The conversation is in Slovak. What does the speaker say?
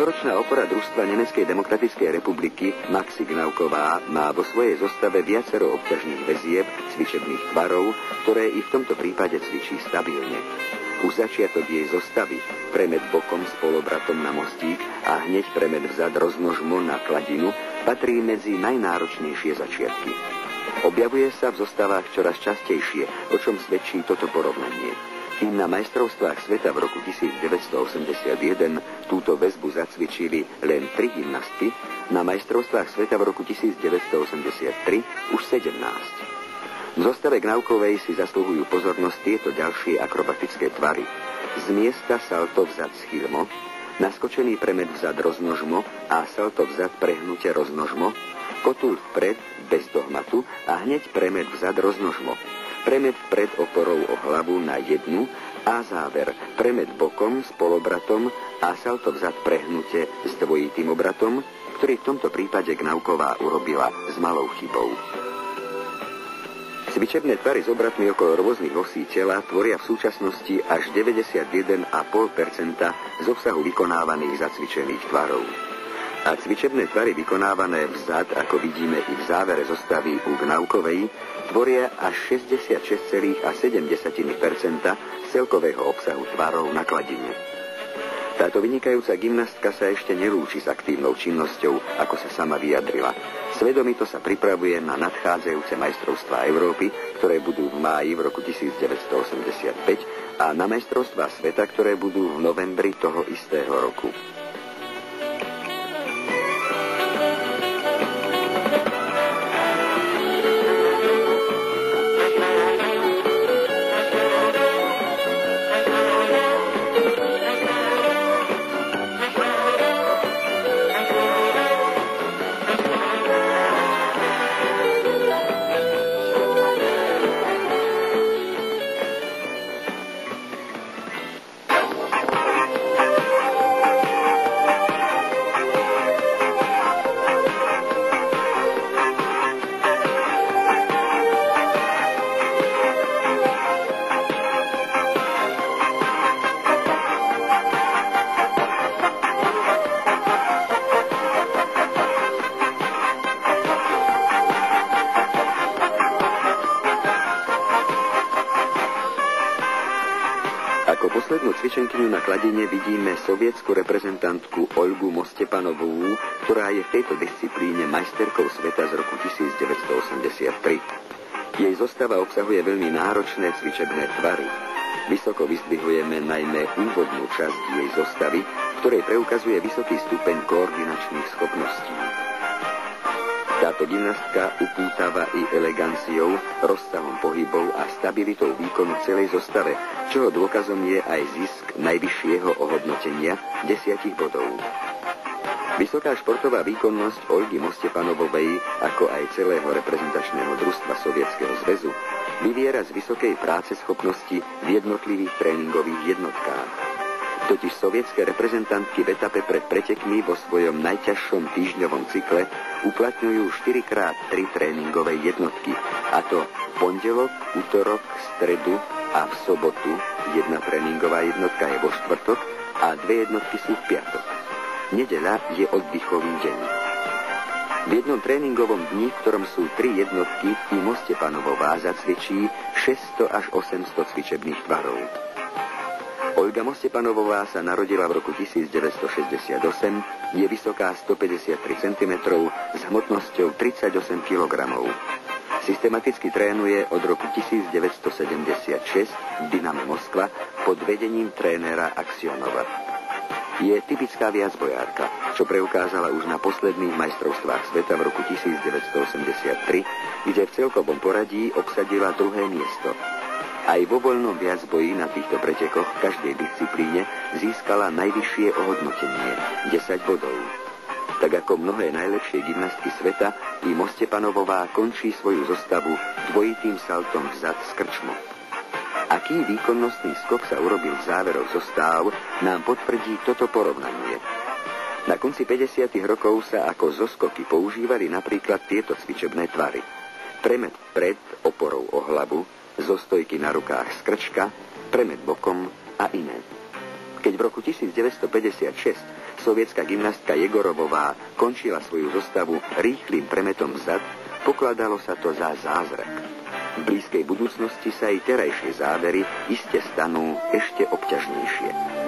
Dlhoročná opora družstva Nemeckej demokratickej republiky Maxi Gnauková má vo svojej zostave viacero obťažných väzieb, cvičebných tvarov, ktoré i v tomto prípade cvičí stabilne. Už začiatok jej zostavy, premet bokom s polobratom na mostík a hneď premet vzad roznožmo na kladinu, patrí medzi najnáročnejšie začiatky. Objavuje sa v zostavách čoraz častejšie, o čom svedčí toto porovnanie. Kým na majstrovstvách sveta v roku 1981 túto väzbu zacvičili len 3 gymnastky, na majstrovstvách sveta v roku 1983 už 17. V zostave Gnaukovej si zasluhujú pozornosť tieto ďalšie akrobatické tvary. Z miesta salto vzad schylmo, naskočený premet vzad roznožmo a salto vzad prehnutie roznožmo, kotul vpred bez dohmatu a hneď premet vzad roznožmo, premet vpred oporou o hlavu na jednu a záver premet bokom s polobratom a salto vzad prehnutie s dvojitým obratom, ktorý v tomto prípade Gnauková urobila s malou chybou. Cvičebné tvary s obratmi okolo rôznych osí tela tvoria v súčasnosti až 91,5% z obsahu vykonávaných zacvičených tvarov. A cvičebné tvary vykonávané vzad, ako vidíme i v závere zostavy u Gnaukovej, tvoria až 66,7% z celkového obsahu tvarov na kladine. Táto vynikajúca gymnastka sa ešte nelúči s aktívnou činnosťou, ako sa sama vyjadrila. Svedomito sa pripravuje na nadchádzajúce majstrovstvá Európy, ktoré budú v máji v roku 1985 a na majstrovstvá sveta, ktoré budú v novembri toho istého roku. Ako poslednú cvičenkyňu na kladine vidíme sovietsku reprezentantku Olgu Mostepanovú, ktorá je v tejto disciplíne majsterkou sveta z roku 1983. Jej zostava obsahuje veľmi náročné cvičebné tvary. Vysoko vyzdvihujeme najmä úvodnú časť jej zostavy, v ktorej preukazuje vysoký stupeň koordinačných schopností. Táto gymnastka upútava i eleganciou, rozsahom pohybov a stabilitou výkonu celej zostave, čoho dôkazom je aj zisk najvyššieho ohodnotenia 10 bodov. Vysoká športová výkonnosť Olgy Mostepanovovej, ako aj celého reprezentačného družstva Sovietskeho zväzu, vyviera z vysokej práce schopnosti v jednotlivých tréningových jednotkách. Totiž sovietské reprezentantky v etape pred pretekmi vo svojom najťažšom týždňovom cykle uplatňujú 4x3 tréningové jednotky, a to pondelok, utorok, stredu a v sobotu. Jedna tréningová jednotka je vo štvrtok a 2 jednotky sú v piatok. Nedeľa je oddychový deň. V jednom tréningovom dni, v ktorom sú 3 jednotky, i Mostepanovová zacvičí 600 až 800 cvičebných tvarov. Olga Mostepanovová sa narodila v roku 1968, je vysoká 153 cm s hmotnosťou 38 kg. Systematicky trénuje od roku 1976 v Dyname Moskva pod vedením trénera Aksionova. Je typická viacbojárka, čo preukázala už na posledných majstrovstvách sveta v roku 1983, kde v celkovom poradí obsadila 2. miesto. Aj vo voľnom viacboji na týchto pretekoch v každej disciplíne získala najvyššie ohodnotenie 10 bodov. Tak ako mnohé najlepšie gymnastky sveta, i Mostepanovová končí svoju zostavu dvojitým saltom vzad z krčmu. Aký výkonnostný skok sa urobil v záveroch zostáv, nám potvrdí toto porovnanie. Na konci 50. rokov sa ako zoskoky používali napríklad tieto cvičebné tvary. Premet pred oporou o hlavu, zostojky na rukách z krčka, premet bokom a iné. Keď v roku 1956 sovietská gymnastka Jegorovová končila svoju zostavu rýchlým premetom vzad, pokladalo sa to za zázrak. V blízkej budúcnosti sa aj terajšie závery iste stanú ešte obťažnejšie.